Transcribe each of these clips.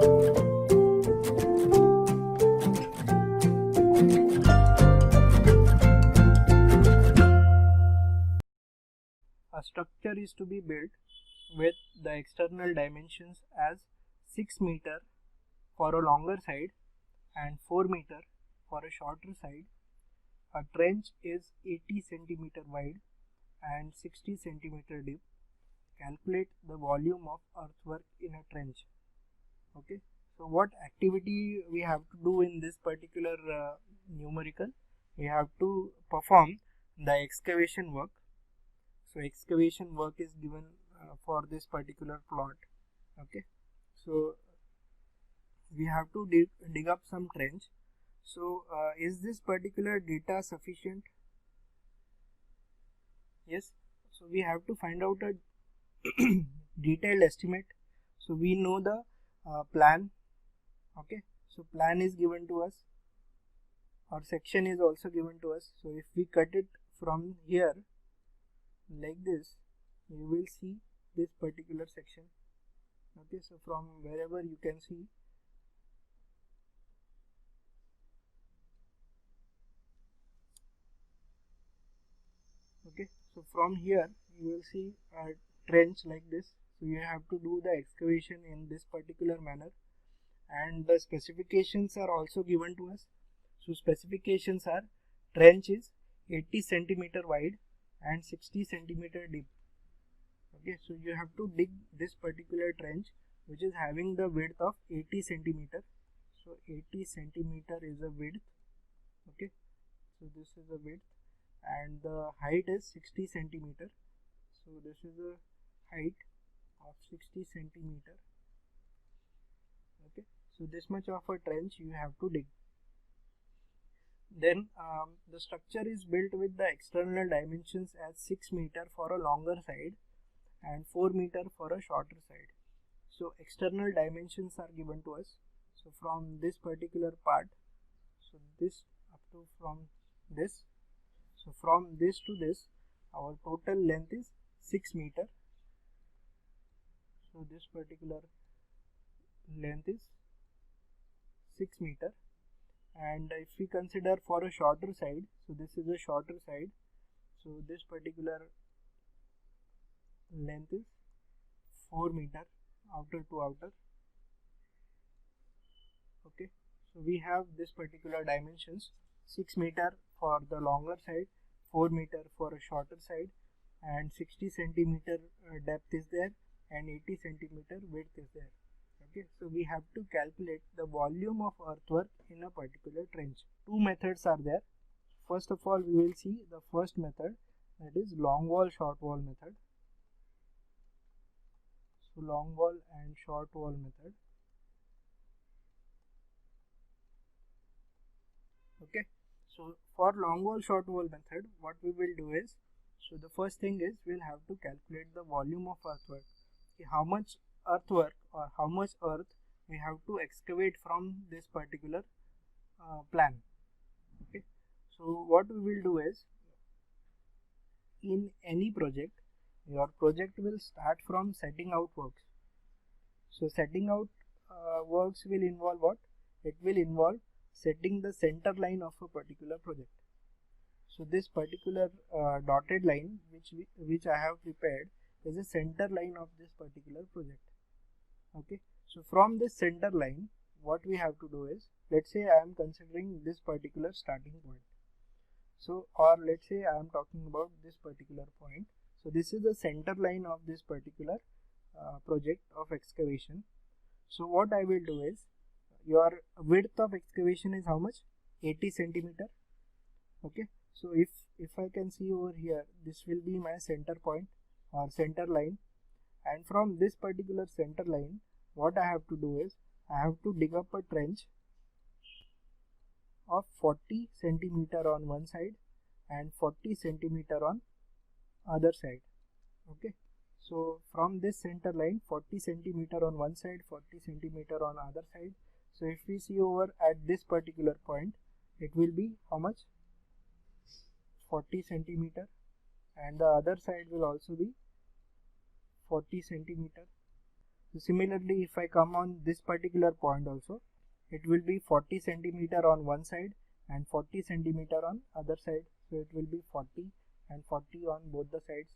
A structure is to be built with the external dimensions as 6 meter for a longer side and 4 meter for a shorter side. A trench is 80 centimeter wide and 60 centimeter deep. Calculate the volume of earthwork in a trench. Okay, so what activity we have to do in this particular numerical? We have to perform the excavation work. So excavation work is given for this particular plot. Okay, so we have to dig up some trench. So is this particular data sufficient? Yes, so we have to find out a detailed estimate. So we know the plan. Okay, so plan is given to us, or section is also given to us. So if we cut it from here like this, you will see this particular section. Okay, so from wherever you can see, okay, so from here you will see a trench like this. So you have to do the excavation in this particular manner, and the specifications are also given to us. So specifications are: trench is 80 centimeter wide and 60 centimeter deep. Okay, so you have to dig this particular trench which is having the width of 80 centimeter. So 80 centimeter is a width. Okay, so this is the width, and the height is 60 centimeter. So this is the height of 60 centimeter. Okay, so this much of a trench you have to dig. Then the structure is built with the external dimensions as 6 meter for a longer side and 4 meter for a shorter side. So external dimensions are given to us. So from this particular part, so this up to from this, so from this to this, our total length is 6 meter. So this particular length is 6 meter. And if we consider for a shorter side, so this is a shorter side, so this particular length is 4 meter, outer to outer. Okay, so we have this particular dimensions: 6 meter for the longer side, 4 meter for a shorter side, and 60 centimeter depth is there, and 80 centimeter width is there. Okay, so we have to calculate the volume of earthwork in a particular trench. Two methods are there. First of all, we will see the first method, that is long wall short wall method. So long wall and short wall method. Okay, so for long wall short wall method, what we will do is, so the first thing is we'll have to calculate the volume of earthwork. Okay, how much earthwork or how much earth we have to excavate from this particular plan. Okay, so what we will do is, in any project, your project will start from setting out works. So setting out works will involve what? It will involve setting the center line of a particular project. So this particular dotted line which I have prepared is a center line of this particular project. Okay, so from this center line, what we have to do is, let's say I am considering this particular starting point. So, or let's say I am talking about this particular point. So this is the center line of this particular project of excavation. So what I will do is, your width of excavation is how much? 80 centimeter. Okay, so if I can see over here, this will be my center point or center line, and from this particular center line, what I have to do is, I have to dig up a trench of 40 centimeter on one side and 40 centimeter on other side. Okay, so from this center line, 40 centimeter on one side, 40 centimeter on other side. So if we see over at this particular point, it will be how much? 40 centimeter, and the other side will also be 40 centimeter. So similarly, if I come on this particular point also, it will be 40 centimeter on one side and 40 centimeter on other side. So it will be 40 and 40 on both the sides.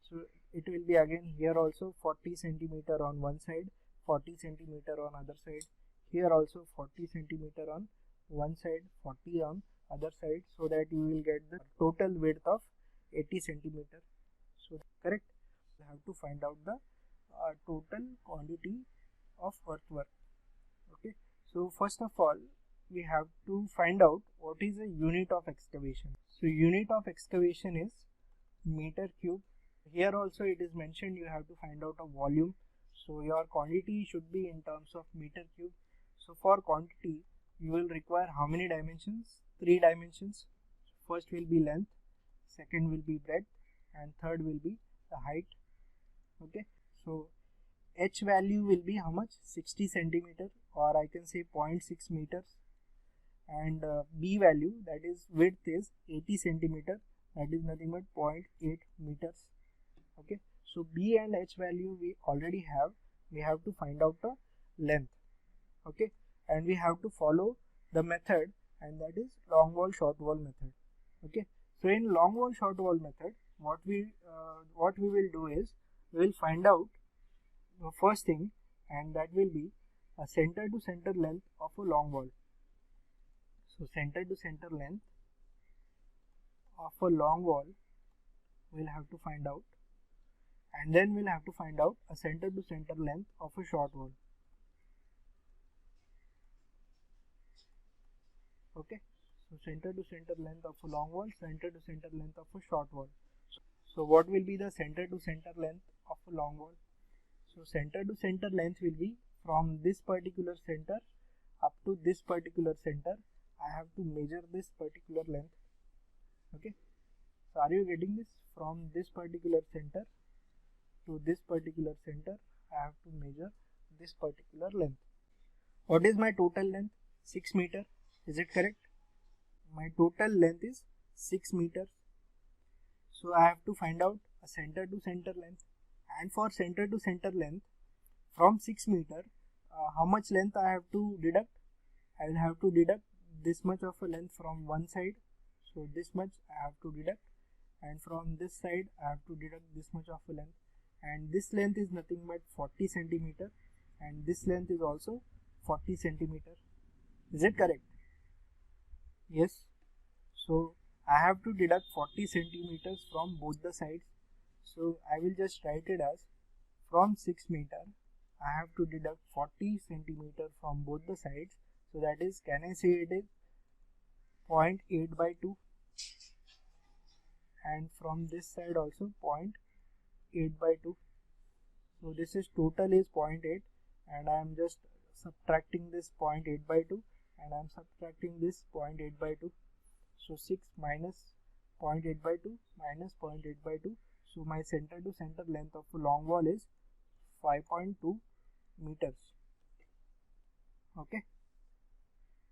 So it will be again here also 40 centimeter on one side, 40 centimeter on other side. Here also 40 centimeter on one side, 40 on other side, so that you will get the total width of 80 centimeter. So correct. You have to find out the total quantity of earthwork. Okay. So first of all, we have to find out what is a unit of excavation. So unit of excavation is meter cube. Here also it is mentioned you have to find out a volume. So your quantity should be in terms of meter cube. So for quantity, you will require how many dimensions? 3 dimensions. First will be length, second will be breadth, and third will be the height. Okay. So H value will be how much? 60 centimeter, or I can say 0.6 meters. And B value, that is width, is 80 centimeter, that is nothing but 0.8 meters. Okay. So B and H value we already have. We have to find out the length. Okay. And we have to follow the method, and that is long wall short wall method. Okay. So in long wall short wall method, what we will do is we will find out the first thing, and that will be a center to center length of a long wall. So center to center length of a long wall we'll have to find out, and then we'll have to find out a center to center length of a short wall. Okay. So center to center length of a long wall, center to center length of a short wall. So what will be the center to center length of a long wall? So center to center length will be from this particular center up to this particular center. I have to measure this particular length. Okay. So are you getting this? From this particular center to this particular center, I have to measure this particular length. What is my total length? 6 meter. Is it correct? My total length is 6 meters. So I have to find out a center to center length. And for center to center length, from 6 meter, how much length I have to deduct? I will have to deduct this much of a length from one side. So this much I have to deduct. And from this side, I have to deduct this much of a length. And this length is nothing but 40 centimeter. And this length is also 40 centimeter. Is it correct? Yes. So I have to deduct 40 centimeters from both the sides. So I will just write it as from 6 meter, I have to deduct 40 centimeter from both the sides. So that is, can I say it is 0.8 by 2, and from this side also 0.8 by 2. So this is total is 0.8, and I am just subtracting this 0.8 by 2, and I am subtracting this 0.8 by 2. So 6 minus 0.8 by 2 minus 0.8 by 2. So my center to center length of a long wall is 5.2 meters. Okay.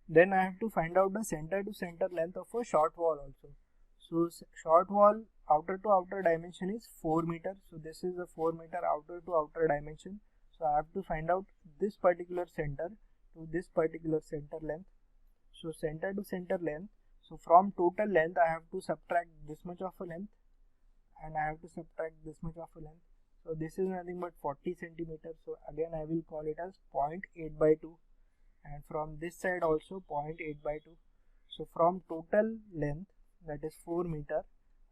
Then I have to find out the center to center length of a short wall also. So short wall outer to outer dimension is 4 meters. So this is a 4 meter outer to outer dimension. So I have to find out this particular center to this particular center length. So center to center length. So from total length I have to subtract this much of a length, and I have to subtract this much of a length. So this is nothing but 40 centimeters. So again I will call it as 0.8 by 2, and from this side also 0.8 by 2. So from total length, that is 4 meter,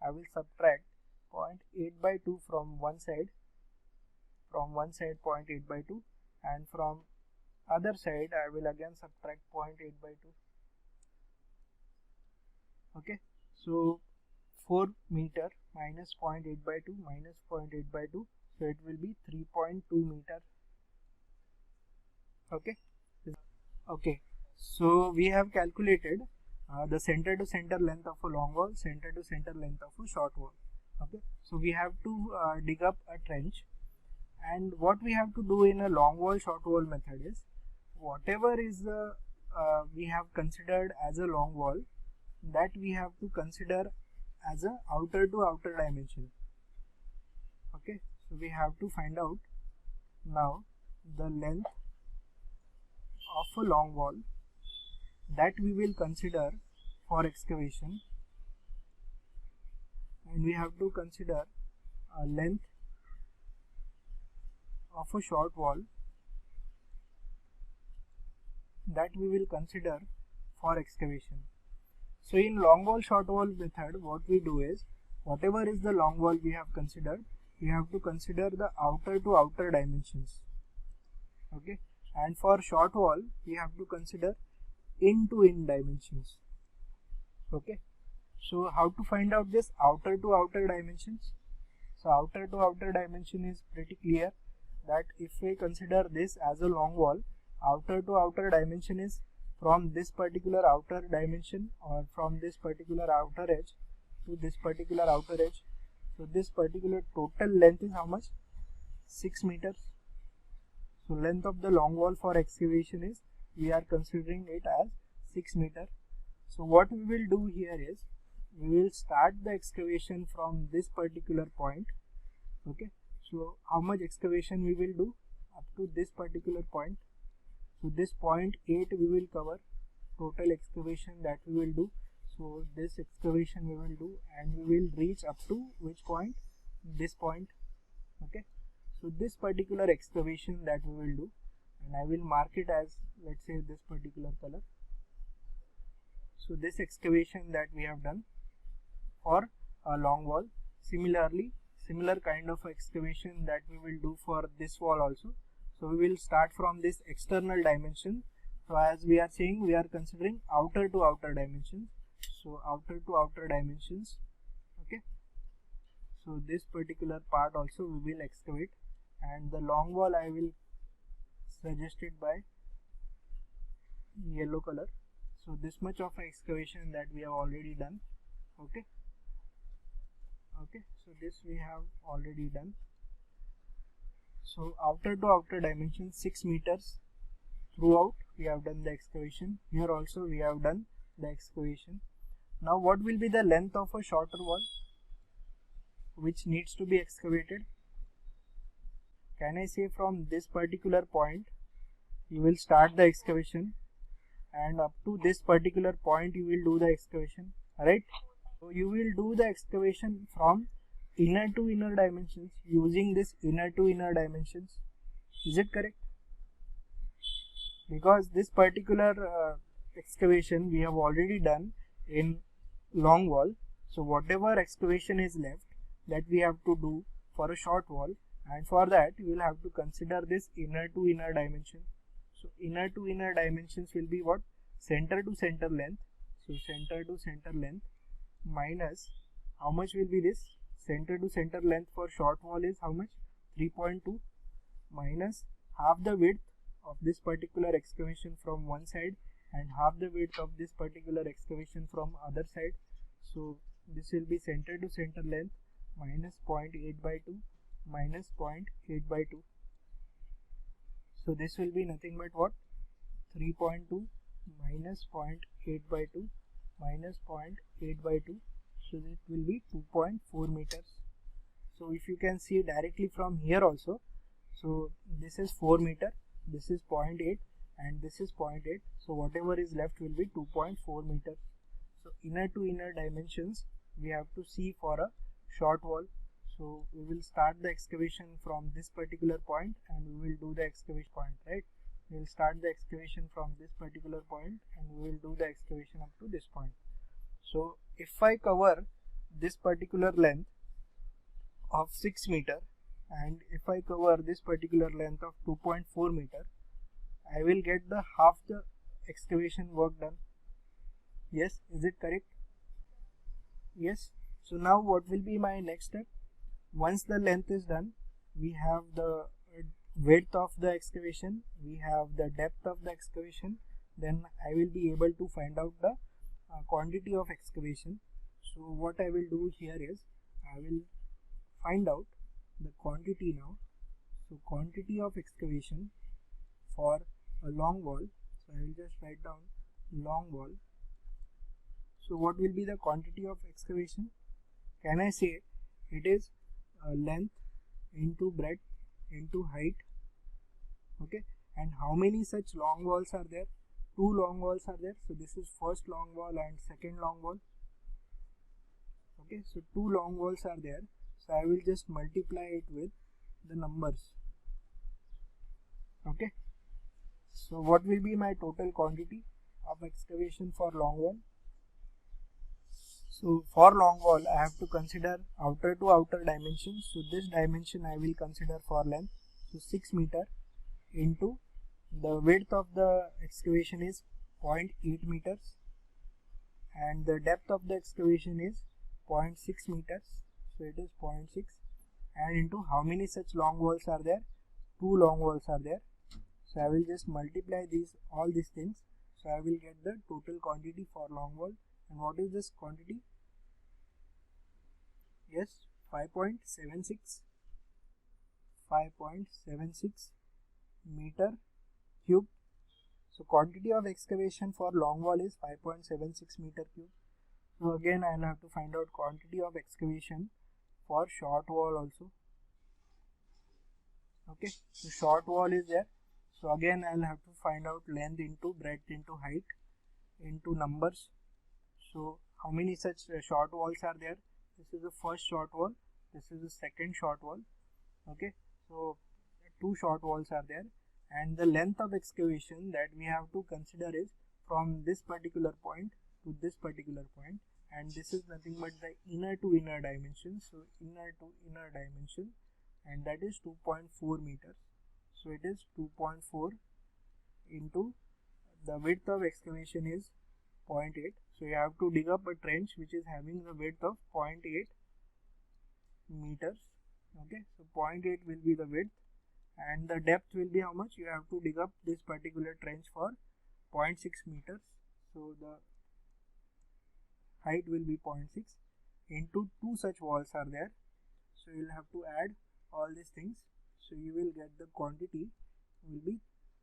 I will subtract 0.8 by 2 from one side 0.8 by 2, and from other side I will again subtract 0.8 by 2. Okay. So 4 meter minus 0.8 by 2 minus 0.8 by 2, so it will be 3.2 meter. Okay. Okay. So we have calculated the center to center length of a long wall, center to center length of a short wall. Okay. So we have to dig up a trench, and what we have to do in a long wall short wall method is, whatever is the we have considered as a long wall, that we have to consider as a outer to outer dimension. Okay. So we have to find out now the length of a long wall that we will consider for excavation, and we have to consider a length of a short wall that we will consider for excavation. So in long wall short wall method, what we do is, whatever is the long wall we have considered, we have to consider the outer to outer dimensions. Okay, and for short wall we have to consider in to in dimensions. Okay, so how to find out this outer to outer dimensions? So outer to outer dimension is pretty clear, that if we consider this as a long wall, outer to outer dimension is from this particular outer dimension or from this particular outer edge to this particular outer edge. So this particular total length is how much? 6 meters. So length of the long wall for excavation is, we are considering it as 6 meter. So what we will do here is, we will start the excavation from this particular point. Okay, so how much excavation we will do? Up to this particular point. So this point 8 we will cover, total excavation that we will do. So this excavation we will do, and we will reach up to which point? This point. Okay, so this particular excavation that we will do, and I will mark it as, let's say, this particular color. So this excavation that we have done for a long wall. Similarly, similar kind of excavation that we will do for this wall also. So we will start from this external dimension. So as we are saying, we are considering outer to outer dimensions. So outer to outer dimensions. Okay, so this particular part also we will excavate, and the long wall I will suggest it by yellow color. So this much of excavation that we have already done. Okay, so this we have already done. So outer to outer dimension 6 meters throughout we have done the excavation. Here also we have done the excavation. Now what will be the length of a shorter wall which needs to be excavated? Can I say from this particular point you will start the excavation, and up to this particular point you will do the excavation, right? So you will do the excavation from inner to inner dimensions using this inner to inner dimensions. Is it correct? Because this particular excavation we have already done in long wall. So whatever excavation is left, that we have to do for a short wall, and for that we will have to consider this inner to inner dimension. So inner to inner dimensions will be what? Center to center length. So center to center length minus, how much will be this? Center to center length for short wall is how much? 3.2 minus half the width of this particular excavation from one side and half the width of this particular excavation from other side. So this will be center to center length minus 0.8 by 2 minus 0.8 by 2. So this will be nothing but what? 3.2 minus 0.8 by 2 minus 0.8 by 2. So it will be 2.4 meters. So if you can see directly from here also, so this is 4 meter, this is 0.8 and this is 0.8. So whatever is left will be 2.4 meters. So inner to inner dimensions we have to see for a short wall. So we will start the excavation from this particular point and we will do the excavation point, right? We will start the excavation from this particular point and we will do the excavation up to this point. So if I cover this particular length of 6 meter and if I cover this particular length of 2.4 meter, I will get the half the excavation work done. Yes, is it correct? Yes. So now what will be my next step? Once the length is done, we have the width of the excavation, we have the depth of the excavation, then I will be able to find out the quantity of excavation. So what I will do here is, I will find out the quantity now. So quantity of excavation for a long wall. So I will just write down long wall. So what will be the quantity of excavation? Can I say it is length into breadth into height? Okay, and how many such long walls are there? 2 long walls are there. So this is first long wall and second long wall. Okay, so 2 long walls are there. So I will just multiply it with the numbers. Okay, so what will be my total quantity of excavation for long wall? So for long wall I have to consider outer to outer dimensions. So this dimension I will consider for length. So 6 meter into the width of the excavation is 0.8 meters and the depth of the excavation is 0.6 meters. So it is 0.6 and into how many such long walls are there? 2 long walls are there. So I will just multiply all these things. So I will get the total quantity for long wall. And what is this quantity? Yes, 5.76 meter cube. So quantity of excavation for long wall is 5.76 meter cube. So again I will have to find out quantity of excavation for short wall also. Okay, so short wall is there. So again I will have to find out length into breadth into height into numbers. So how many such short walls are there? This is the first short wall. This is the second short wall. Okay, so 2 short walls are there and the length of excavation that we have to consider is from this particular point to this particular point, and this is nothing but the inner to inner dimension. So inner to inner dimension, and that is 2.4 meters. So it is 2.4 into the width of excavation is 0.8. So you have to dig up a trench which is having the width of 0.8 meters. Okay, so 0.8 will be the width and the depth will be how much? You have to dig up this particular trench for 0.6 meters. So the height will be 0.6 into 2 such walls are there. So you will have to add all these things. So you will get the quantity will be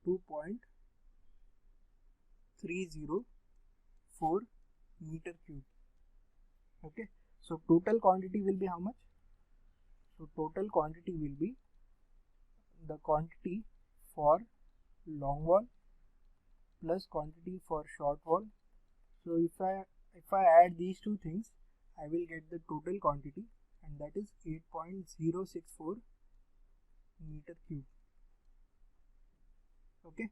2.304 meter cube. Okay, so total quantity will be how much? So total quantity will be the quantity for long wall plus quantity for short wall. So if I add these two things, I will get the total quantity, and that is 8.064 meter cube. Okay,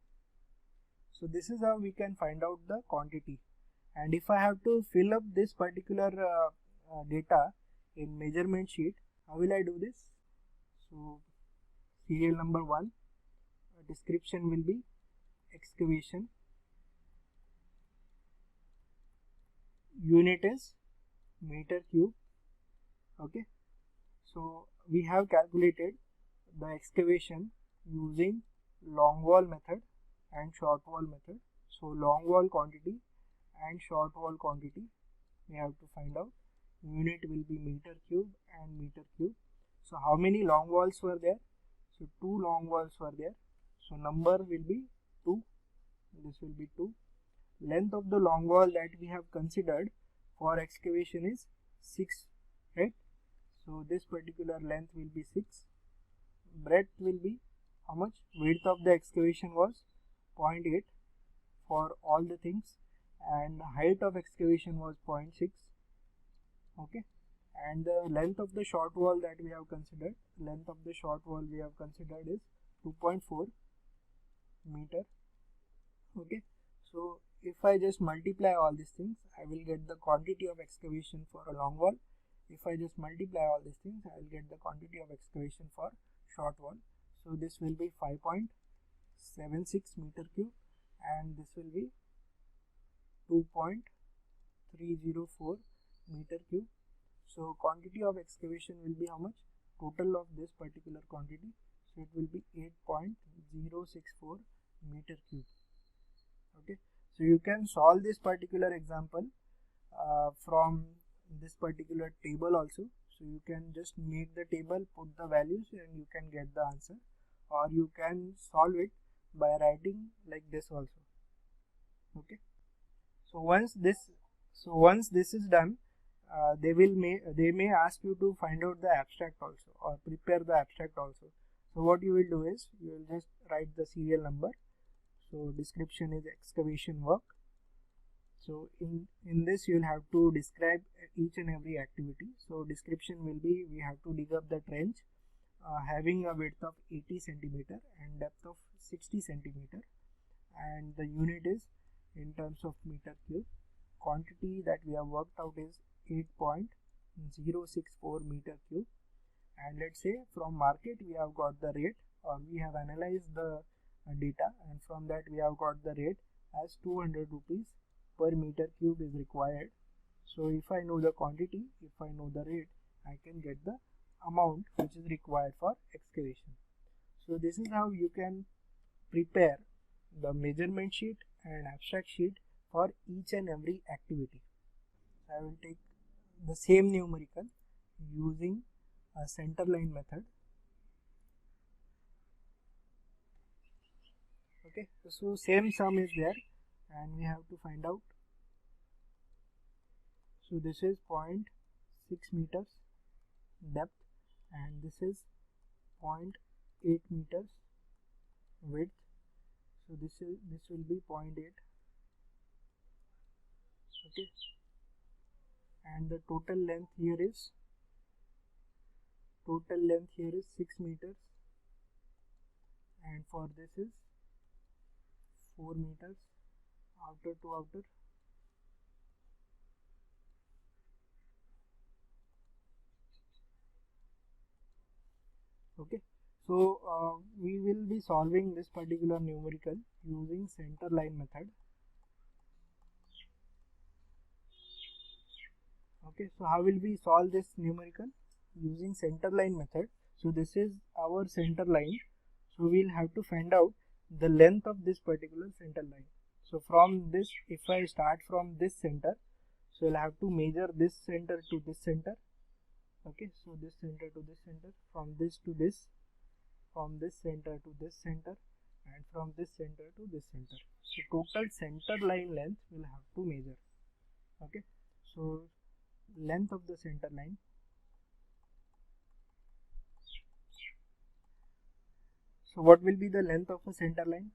so this is how we can find out the quantity. And if I have to fill up this particular data in measurement sheet, how will I do this? So serial number 1, description will be excavation, unit is meter cube. Okay, so we have calculated the excavation using long wall method and short wall method. So long wall quantity and short wall quantity we have to find out. Unit will be meter cube and meter cube. So how many long walls were there? So 2 long walls were there. So number will be 2. This will be 2. Length of the long wall that we have considered for excavation is 6, right? So this particular length will be 6. Breadth will be how much? Width of the excavation was 0.8 for all the things, and height of excavation was 0.6. Okay, and the length of the short wall that we have considered, is 2.4 meter. Okay, so if I just multiply all these things, I will get the quantity of excavation for a long wall. If I just multiply all these things, I will get the quantity of excavation for short wall. So this will be 5.76 meter cube and this will be 2.304 meter cube. So quantity of excavation will be how much? Total of this particular quantity. So it will be 8.064 meter cube. Okay, so you can solve this particular example from this particular table also. So you can just make the table, put the values, and you can get the answer, or you can solve it by writing like this also. Okay, so once this is done, they may ask you to find out the abstract also or prepare the abstract also. So what you will do is you will just write the serial number. So description is excavation work. So in this you will have to describe each and every activity. So description will be, we have to dig up the trench having a width of 80 centimeter and depth of 60 centimeter, and the unit is in terms of meter cube. Quantity that we have worked out is 8.064 meter cube, and let's say from market we have got the rate, or we have analyzed the data, and from that we have got the rate as 200 rupees per meter cube is required. So if I know the quantity, if I know the rate, I can get the amount which is required for excavation. So this is how you can prepare the measurement sheet and abstract sheet for each and every activity. I will take the same numerical using a center line method. Okay, so same sum is there and we have to find out. So this is 0.6 meters depth and this is 0.8 meters width. So this will be 0.8. Okay, and the total length here is 6 meters, and for this is 4 meters outer to outer. Okay, so we will be solving this particular numerical using center line method. Okay, so how will we solve this numerical? Using center line method. So this is our center line. So we'll have to find out the length of this particular center line. So from this, if I start from this center, so I'll have to measure this center to this center. Okay, so this center to this center, from this to this, from this center to this center, and from this center to this center. So total center line length we'll have to measure. Okay, so length of the center line. So what will be the length of a center line?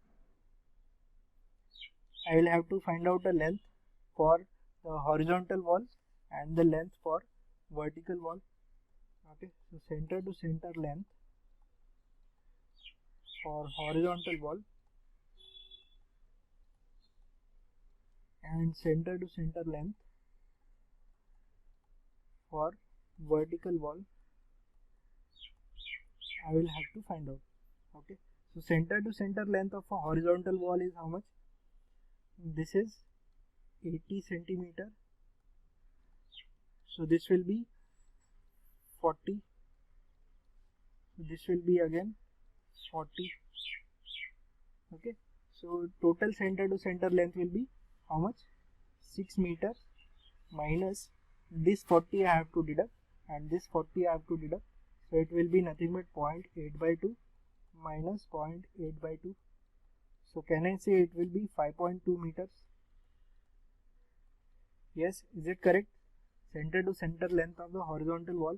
I will have to find out the length for the horizontal wall and the length for vertical wall. Okay, so center to center length for horizontal wall and center to center length for vertical wall I will have to find out. Okay, so center to center length of a horizontal wall is how much? This is 80 centimeter. So this will be 40. So this will be again 40. Okay, so total center to center length will be how much? 6 meters minus this 40 I have to deduct and this 40 I have to deduct. So it will be nothing but 0.8 by 2 minus 0.8 by 2. So can I say it will be 5.2 meters? Yes, is it correct? Center to center length of the horizontal wall.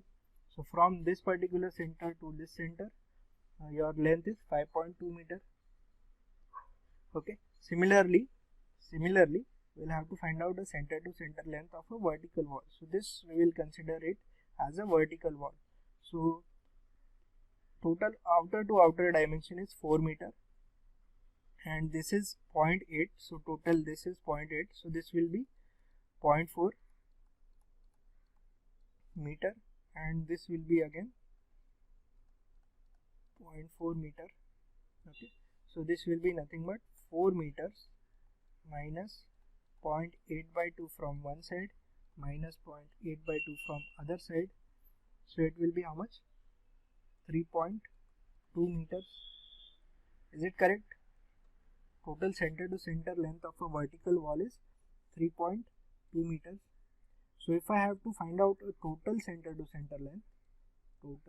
So from this particular center to this center, your length is 5.2 meter. Okay. Similarly, we'll have to find out the center to center length of a vertical wall. So this we will consider it as a vertical wall. So total outer to outer dimension is 4 meter and this is 0.8. So total this is 0.8. So this will be 0.4 meter and this will be again 0.4 meter. Okay, so this will be nothing but 4 meters minus 0.8 by 2 from one side minus 0.8 by 2 from other side. So it will be how much? 3.2 meters. Is it correct? Total center to center length of a vertical wall is 3.2 meters. So if I have to find out a total center to center length, so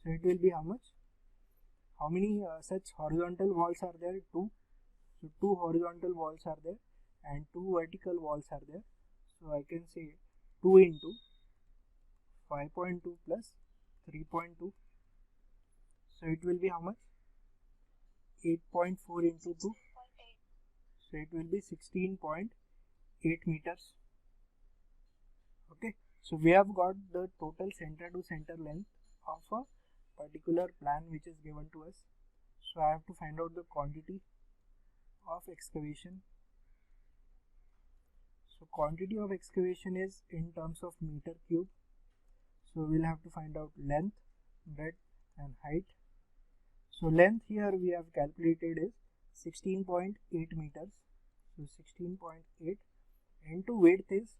it will be how much? How many such horizontal walls are there? 2. So 2 horizontal walls are there and 2 vertical walls are there. So I can say 2 into 5.2 plus 3.2. So it will be how much? 8.4 into 2. So it will be 16.8 meters. Okay. So we have got the total center to center length of a particular plan which is given to us. So I have to find out the quantity of excavation. So quantity of excavation is in terms of meter cube. So we'll have to find out length, breadth and height. So length here we have calculated is 16.8 meters. So 16.8 into width is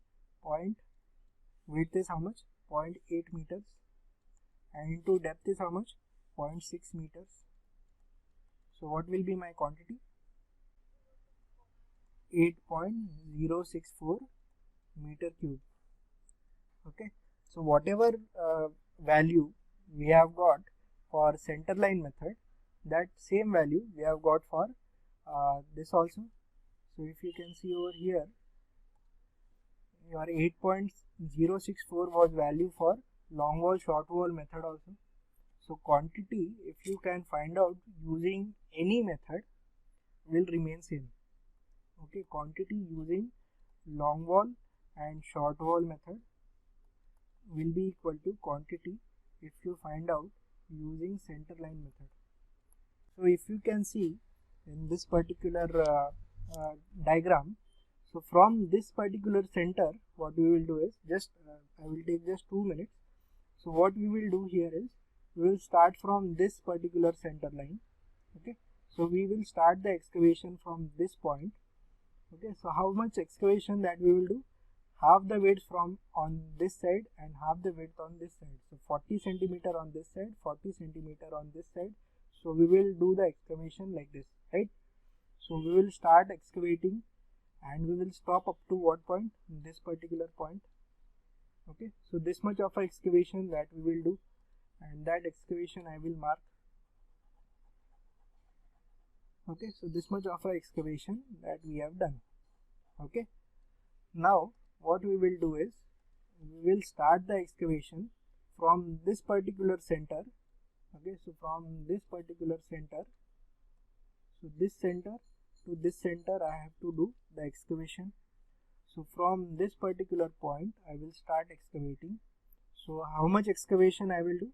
how much? 0.8 meters, and into depth is how much? 0.6 meters. So what will be my quantity? 8.064 meter cube. Okay. So whatever value we have got for center line method, that same value we have got for this also. So if you can see over here, your 8.064 was value for long wall short wall method also. So quantity, if you can find out using any method, will remain same. Okay, quantity using long wall and short wall method will be equal to quantity if you find out using center line method. So if you can see in this particular diagram, so from this particular center, what we will do is just I will take just 2 minutes. So what we will do here is we will start from this particular center line. Okay, so we will start the excavation from this point. Okay, so how much excavation that we will do? Half the width from on this side and half the width on this side. So 40 centimeter on this side, 40 centimeter on this side. So we will do the excavation like this, right? So we will start excavating and we will stop up to what point? This particular point. Okay, so this much of excavation that we will do, and that excavation I will mark. Okay, so this much of excavation that we have done. Okay, now what we will do is we will start the excavation from this particular center. Okay, so from this particular center, so this center to this center I have to do the excavation. So from this particular point I will start excavating. So how much excavation I will do?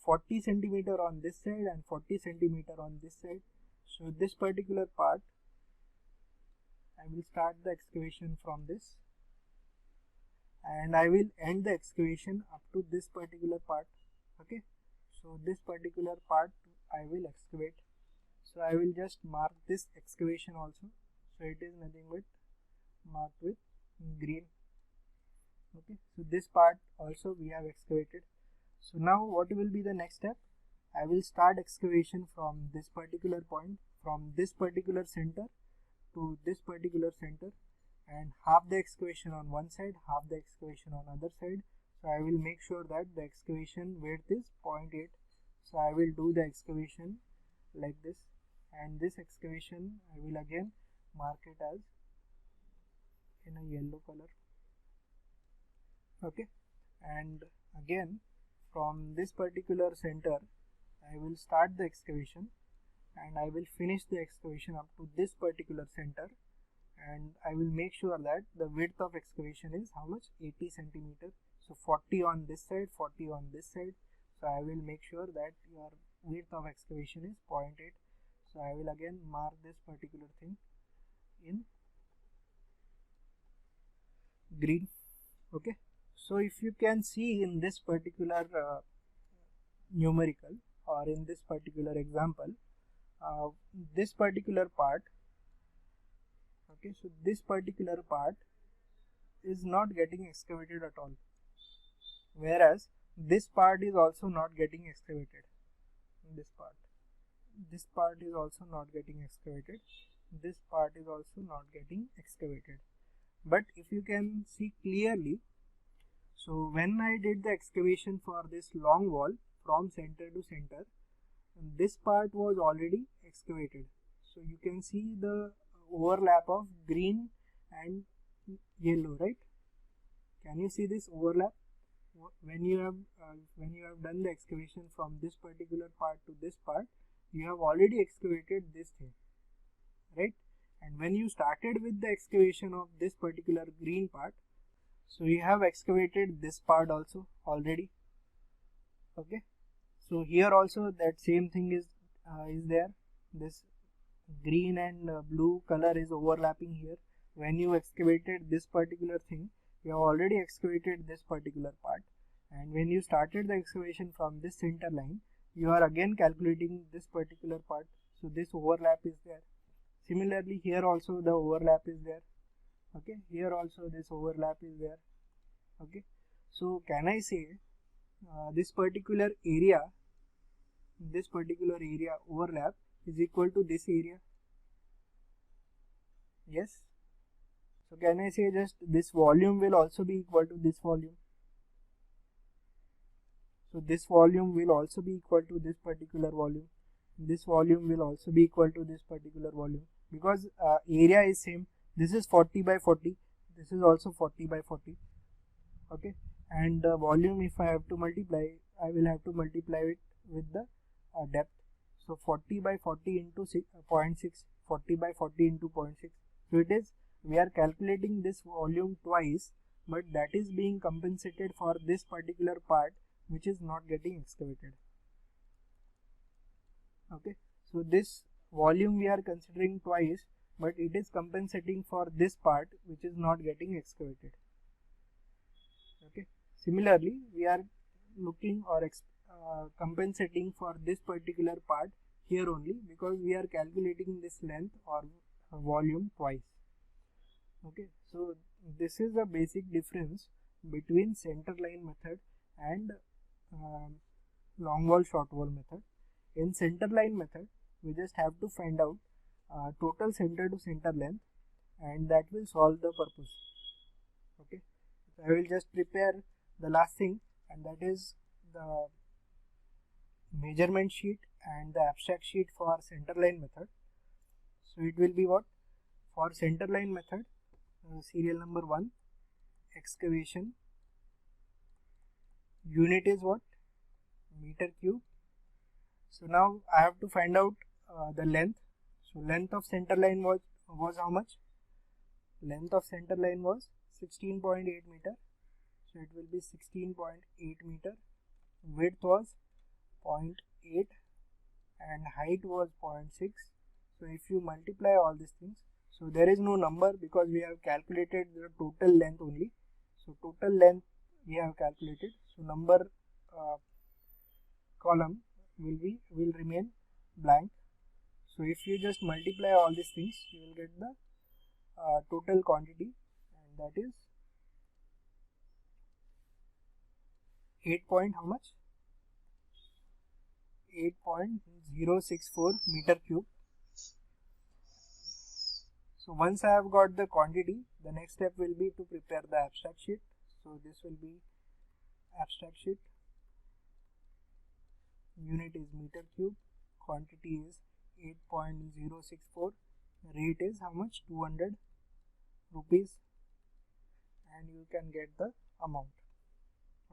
40 centimeter on this side and 40 centimeter on this side. So this particular part I will start the excavation from this, and I will end the excavation up to this particular part. Okay, so this particular part I will excavate. So I will just mark this excavation also. So it is nothing but marked with green. Okay, so this part also we have excavated. So now what will be the next step? I will start excavation from this particular point, from this particular center to this particular center, and half the excavation on one side, half the excavation on other side. So I will make sure that the excavation width is 0.8. So I will do the excavation like this, and this excavation I will again mark it as in a yellow color. Okay, and again from this particular center I will start the excavation and I will finish the excavation up to this particular center, and I will make sure that the width of excavation is how much? 80 centimeter. So 40 on this side, 40 on this side. So I will make sure that your width of excavation is 0.8. So I will again mark this particular thing in green. Okay, so if you can see in this particular numerical or in this particular example, this particular part, okay, so this particular part is not getting excavated at all, whereas this part is also not getting excavated. This part is also not getting excavated. This part is also not getting excavated. But if you can see clearly, so when I did the excavation for this long wall from center to center, this part was already excavated. So you can see the overlap of green and yellow, right? Can you see this overlap? when you have done the excavation from this particular part to this part, you have already excavated this thing, right? And when you started with the excavation of this particular green part, so you have excavated this part also already. Okay, so here also that same thing is there. This green and blue color is overlapping here. When you excavated this particular thing, you have already excavated this particular part, and when you started the excavation from this center line, you are again calculating this particular part, so this overlap is there. Similarly, here also the overlap is there. Okay, here also this overlap is there. Okay, so can I say this particular area overlap is equal to this area? Yes. So can I say just this volume will also be equal to this volume? So this volume will also be equal to this particular volume. This volume will also be equal to this particular volume, because area is same. This is 40 by 40. This is also 40 by 40. Okay, and the volume, if I have to multiply, I will have to multiply it with the depth. So 40 by 40 into 0.6, 40 by 40 into 0.6. So it is, we are calculating this volume twice, but that is being compensated for this particular part which is not getting excavated. Okay, so this volume we are considering twice, but it is compensating for this part which is not getting excavated. Okay, similarly we are looking or compensating for this particular part here only, because we are calculating this length or volume twice. Okay, so this is the basic difference between center line method and long wall short wall method. In center line method, we just have to find out total center to center length, and that will solve the purpose. Okay, so I will just prepare the last thing, and that is the measurement sheet and the abstract sheet for center line method. So it will be what? For center line method, serial number 1, excavation, unit is what? Meter cube. So now I have to find out the length. So length of center line was how much? Length of center line was 16.8 meter. So it will be 16.8 meter. Width was 0.8 and height was 0.6. So if you multiply all these things, so there is no number because we have calculated the total length only. So total length we have calculated. So number column will remain blank. So if you just multiply all these things, you will get the total quantity, and that is 8 point how much? 8.064 meter cube. So once I have got the quantity, the next step will be to prepare the abstract sheet. So this will be abstract sheet. Unit is meter cube, quantity is 8.064, rate is how much? 200 rupees, and you can get the amount.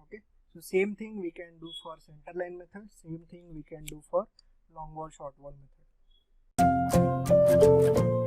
Okay, so same thing we can do for center line method, same thing we can do for long wall short wall method.